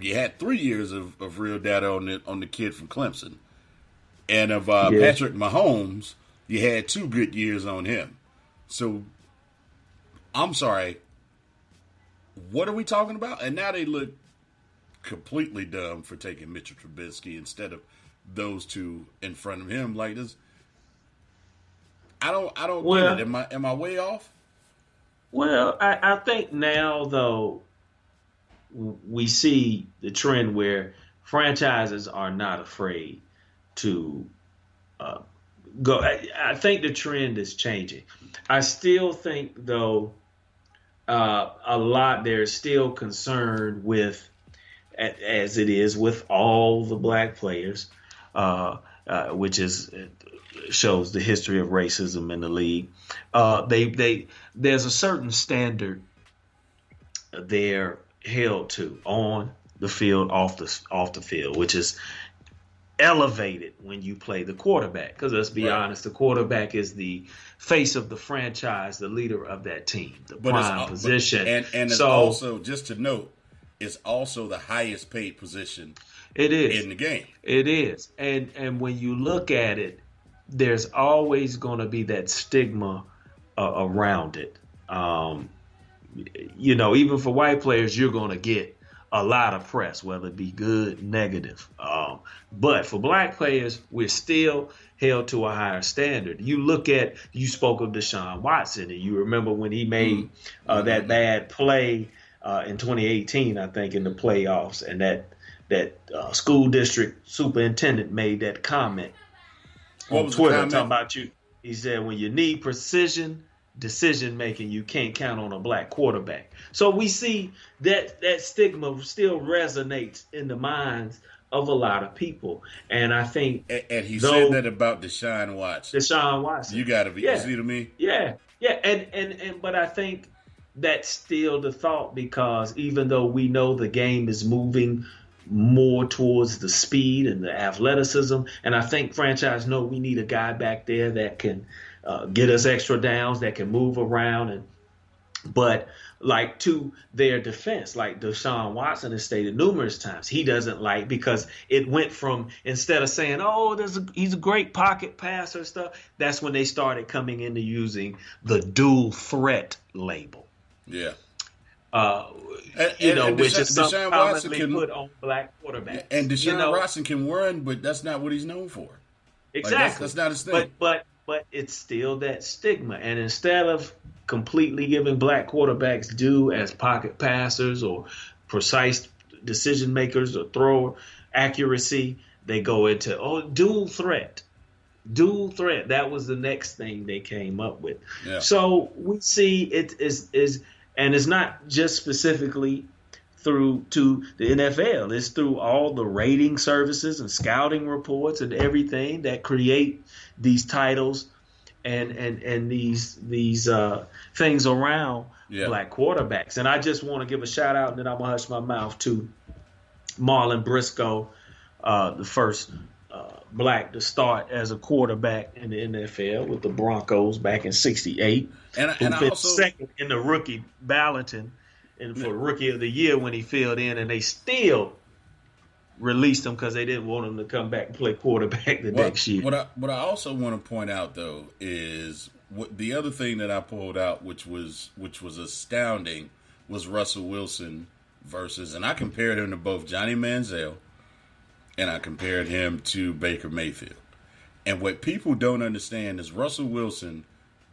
you had 3 years of real data on the kid from Clemson. And of Yeah. Patrick Mahomes, you had 2 good years on him. So, I'm sorry, what are we talking about? And now they look completely dumb for taking Mitchell Trubisky instead of those two in front of him. Like this, I don't get it. Well, Am I way off? I think now though we see the trend where franchises are not afraid to uh, go. I think the trend is changing. I still think though a lot they're still concerned with, as it is with all the black players, which is shows the history of racism in the league. They there's a certain standard they're held to on the field, off the field, which is elevated when you play the quarterback. Because let's be Right. honest, the quarterback is the face of the franchise, the leader of that team, the But it's prime position. and it's So also, just to note, it's also the highest paid position it is. in the game. It is. And when you look at it, there's always going to be that stigma around it. Even for white players, you're going to get a lot of press, whether it be good, negative. But for black players, we're still held to a higher standard. You spoke of Deshaun Watson, and you remember when he made that bad play in 2018, I think, in the playoffs, and that school district superintendent made that comment What on was the Twitter comment? talking about you. He said, when you need precision decision making, you can't count on a black quarterback. So we see that stigma still resonates in the minds of a lot of people. And I think And he said though that about Deshaun Watson. Deshaun Watson, You got to be. You yeah, see what I mean? yeah, and but I think that's still the thought, because even though we know the game is moving more towards the speed and the athleticism, and I think franchise know we need a guy back there that can get us extra downs, that can move around, but like to their defense, like Deshaun Watson has stated numerous times, he doesn't like, because it went from, instead of saying, oh, he's a great pocket passer stuff, that's when they started coming into using the dual threat label. Yeah. Uh, which is something Deshaun Watson commonly put on black quarterbacks. And Deshaun Watson can run, but that's not what he's known for. Exactly. That's not his thing. But it's still that stigma. And instead of completely giving black quarterbacks due as pocket passers or precise decision makers or throw accuracy, they go into dual threat. Dual threat. That was the next thing they came up with. Yeah. So we see it is and it's not just specifically through to the NFL. It's through all the rating services and scouting reports and everything that create these titles and these things around black quarterbacks. And I just want to give a shout out, and then I'm gonna hush my mouth, to Marlon Briscoe, the first black to start as a quarterback in the NFL with the Broncos back in '68, And who I finished also second in the rookie balloting and for rookie of the year when he filled in, and they still released him because they didn't want him to come back and play quarterback the next year. What I also want to point out though is the other thing that I pulled out, which was astounding, was Russell Wilson versus, and I compared him to both Johnny Manziel and I compared him to Baker Mayfield. And what people don't understand is Russell Wilson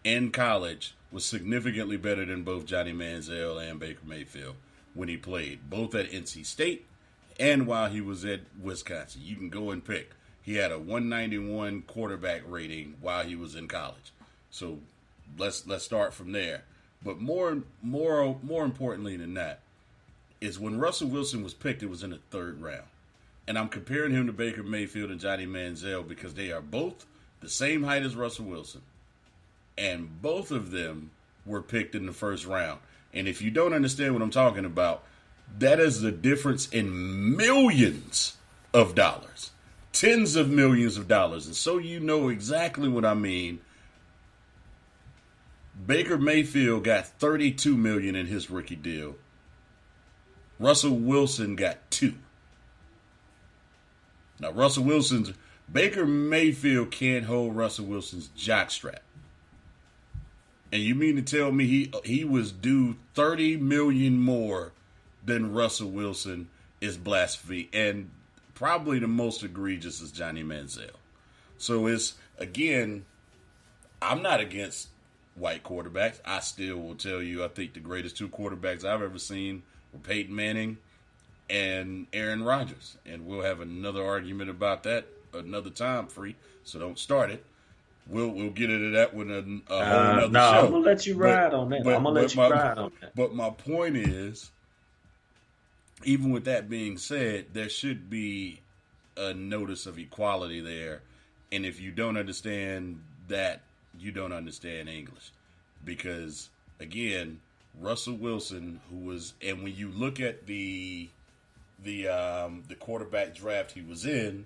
in college was significantly better than both Johnny Manziel and Baker Mayfield when he played, both at NC State and while he was at Wisconsin. You can go and pick. He had a 191 quarterback rating while he was in college. So let's start from there. But more importantly than that is when Russell Wilson was picked, it was in the third round. And I'm comparing him to Baker Mayfield and Johnny Manziel because they are both the same height as Russell Wilson. And both of them were picked in the first round. And if you don't understand what I'm talking about, that is the difference in millions of dollars, tens of millions of dollars. And so you know exactly what I mean. Baker Mayfield got $32 million in his rookie deal. Russell Wilson got 2. Now, Baker Mayfield can't hold Russell Wilson's jockstrap. And you mean to tell me he was due $30 million more than Russell Wilson is blasphemy? And probably the most egregious is Johnny Manziel. So it's, again, I'm not against white quarterbacks. I still will tell you I think the greatest 2 quarterbacks I've ever seen were Peyton Manning and Aaron Rodgers. And we'll have another argument about that another time, Free. So don't start it. We'll get into that with a whole other no, show. I'm gonna let you ride on that. But my point is, even with that being said, there should be a notice of equality there. And if you don't understand that, you don't understand English. Because, again, Russell Wilson, who was, and when you look at the quarterback draft he was in,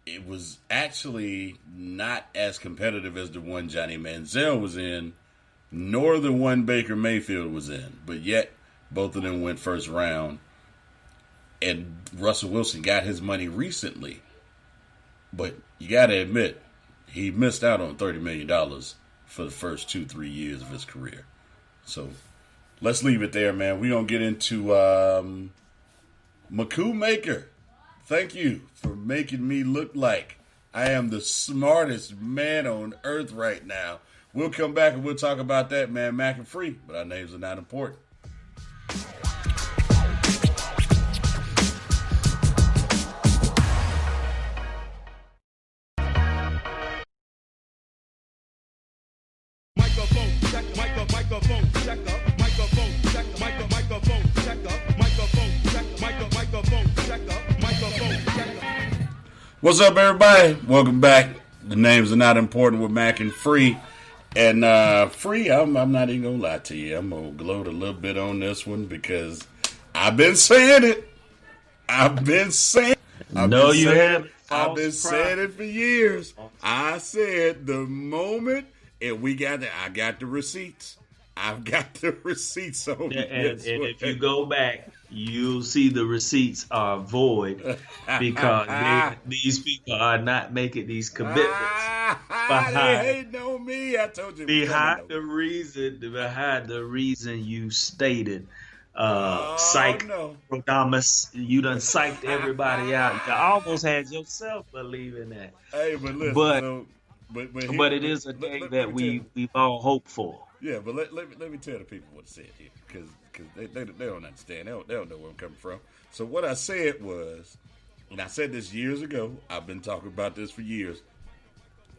it was actually not as competitive as the one Johnny Manziel was in, nor the one Baker Mayfield was in. But yet, both of them went first round. And Russell Wilson got his money recently. But you got to admit, he missed out on $30 million for the first 2-3 years of his career. So let's leave it there, man. We're going to get into Makur Maker. Thank you for making me look like I am the smartest man on earth right now. We'll come back and we'll talk about that, man. Mac and Free, but our names are not important. What's up, everybody? Welcome back. The names are not important with Mac and Free. And Free, I'm not even going to lie to you. I'm going to gloat a little bit on this one because I've been saying it. I've been saying it for years. I said the moment, and I got the receipts. I've got the receipts on this. And if you go back, you'll see the receipts are void because these people are not making these commitments. They hating on me. I told you. Behind the reason you stated, Prodamus, you done psyched everybody out. You almost had yourself believing that. Hey, but listen. But it is a day that we've all hoped for. Yeah, but let me tell the people what I said here, because they don't understand. They don't know where I'm coming from. So what I said was, and I said this years ago. I've been talking about this for years.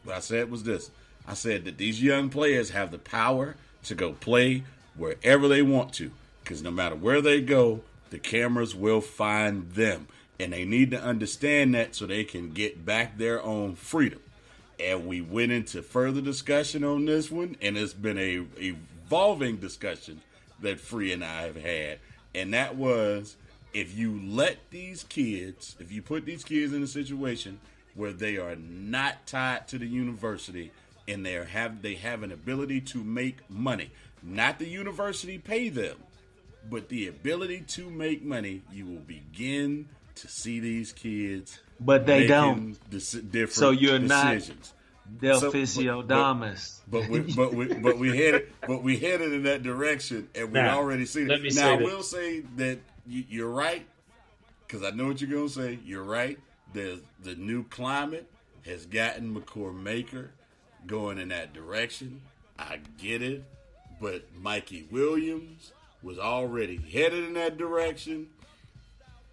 What I said was this. I said that these young players have the power to go play wherever they want to, because no matter where they go, the cameras will find them. And they need to understand that so they can get back their own freedom. And we went into further discussion on this one, and it's been a evolving discussion that Free and I have had. And that was, if you put these kids in a situation where they are not tied to the university and they have an ability to make money, not the university pay them, but the ability to make money, you will begin to see these kids. But they don't. Different so you're decisions. Not Delphysio Damas. But we headed in that direction, and we already seen it. Now I will say that you're right, because I know what you're gonna say. You're right. The new climate has gotten Makur Maker going in that direction. I get it, but Mikey Williams was already headed in that direction.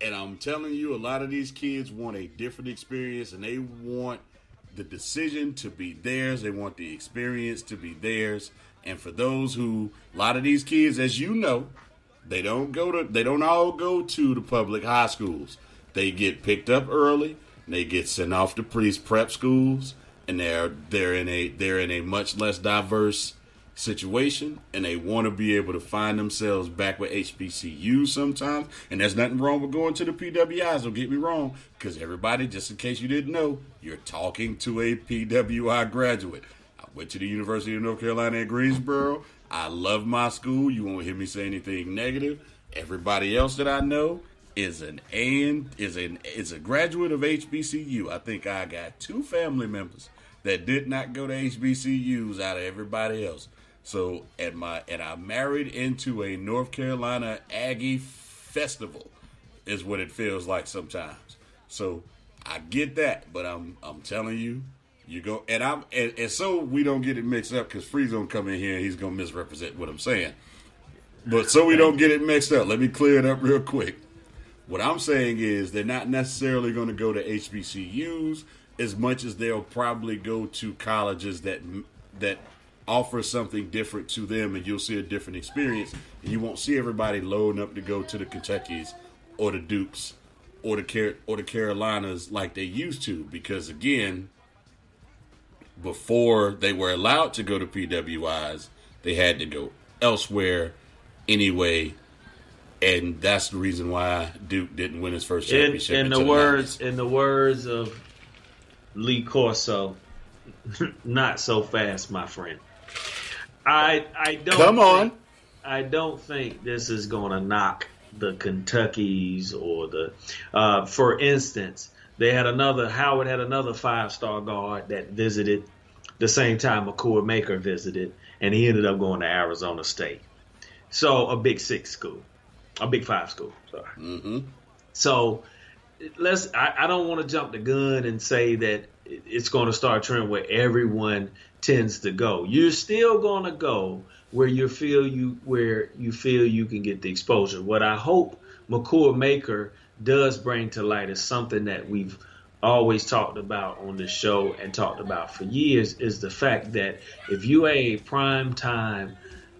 And I'm telling you, a lot of these kids want a different experience, and they want the decision to be theirs. They want the experience to be theirs. And for those a lot of these kids, as you know, they don't all go to the public high schools. They get picked up early, and they get sent off to prep schools, and they're in a much less diverse situation, and they want to be able to find themselves back with HBCUs sometimes. And there's nothing wrong with going to the PWIs, don't get me wrong, because everybody, just in case you didn't know, you're talking to a PWI graduate. I went to the University of North Carolina at Greensboro. I love my school. You won't hear me say anything negative. Everybody else that I know is a graduate of HBCU. I think I got 2 family members that did not go to HBCUs out of everybody else. So and I married into a North Carolina Aggie festival, is what it feels like sometimes. So I get that, but I'm telling you, you go and so we don't get it mixed up, because Free's gonna come in here and he's gonna misrepresent what I'm saying. But so we don't get it mixed up, let me clear it up real quick. What I'm saying is they're not necessarily going to go to HBCUs as much as they'll probably go to colleges that offer something different to them, and you'll see a different experience. And you won't see everybody loading up to go to the Kentuckys or the Dukes or the Carolinas like they used to, because again, before they were allowed to go to PWIs, they had to go elsewhere anyway. And that's the reason why Duke didn't win his first championship. In the words of Lee Corso, not so fast, my friend. I don't think this is going to knock the Kentuckys or the. For instance, Howard had another 5-star guard that visited the same time Makur Maker visited, and he ended up going to Arizona State. So a Big 6 school. A Big 5 school, sorry. Mm-hmm. So I don't want to jump the gun and say that it's going to start a trend where everyone tends to go. You're still going to go where you feel you can get the exposure. What I hope Makur Maker does bring to light is something that we've always talked about on this show and talked about for years, is the fact that if you're a prime time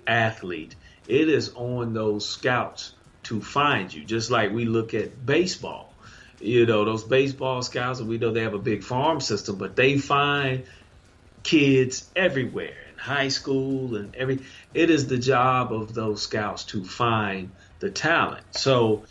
athlete, it is on those scouts to find you. Just like we look at baseball, those baseball scouts, and we know they have a big farm system, but they find kids everywhere in high school and it is the job of those scouts to find the talent. So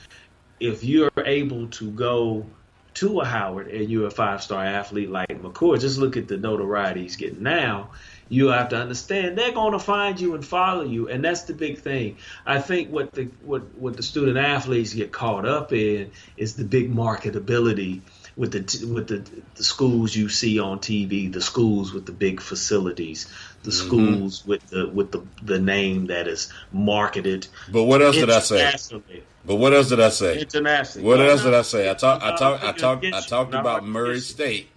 if you're able to go to a Howard and you're a 5-star athlete like McCoy, just look at the notoriety he's getting now. You have to understand they're going to find you and follow you, and that's the big thing. I think what the student athletes get caught up in is the big marketability with the schools you see on TV, the schools with the big facilities, the schools with the name that is marketed. But what else did I say? Internationally. What else did I say? I talked about Murray State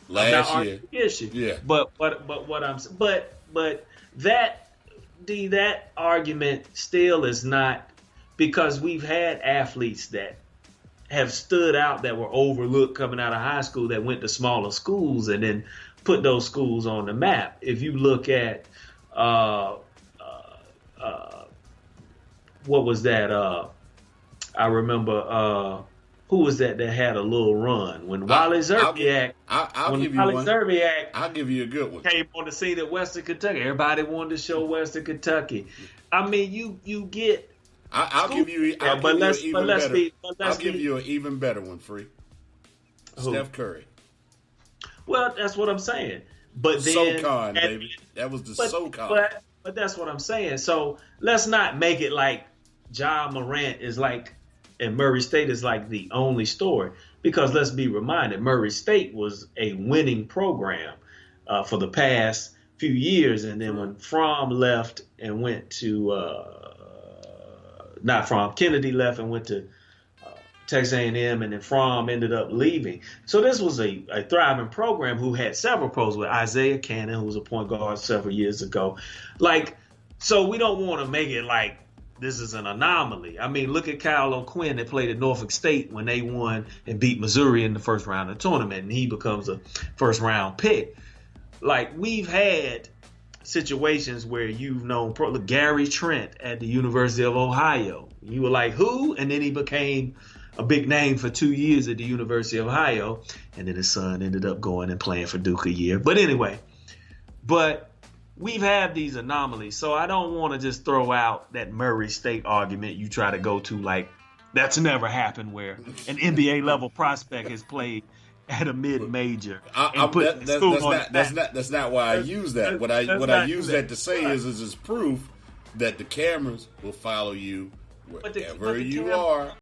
last year. Yeah. But that argument still is not, because we've had athletes that have stood out that were overlooked coming out of high school that went to smaller schools and then put those schools on the map. If you look at what was that? I remember who was that had a little run when Wally Zerbiak. I'll give you a good one. Came on the scene at Western Kentucky. Everybody wanted to show Western Kentucky. I mean, you get. I'll give you an even better one, Free. Who? Steph Curry. Well, that's what I'm saying. But then, SoCon, baby. That was the SoCon. But that's what I'm saying. So let's not make it like Ja Morant is like, and Murray State is like the only story. Because let's be reminded, Murray State was a winning program for the past few years. And then when Fromm left and went to Kennedy left and went to Texas A&M, and then Fromm ended up leaving. So this was a thriving program who had several pros with Isaiah Cannon, who was a point guard several years ago. So we don't want to make it like this is an anomaly. I mean, look at Kyle O'Quinn that played at Norfolk State when they won and beat Missouri in the first round of the tournament, and he becomes a first-round pick. We've had situations where you've known Gary Trent at the University of Ohio. You were like, who? And then he became a big name for 2 years at the University of Ohio, and then his son ended up going and playing for Duke a year. But anyway, we've had these anomalies, so I don't want to just throw out that Murray State argument you try to go to like that's never happened where an NBA level prospect has played at a mid-major. That's not why I use that. What I use that to say is proof that the cameras will follow you wherever you are.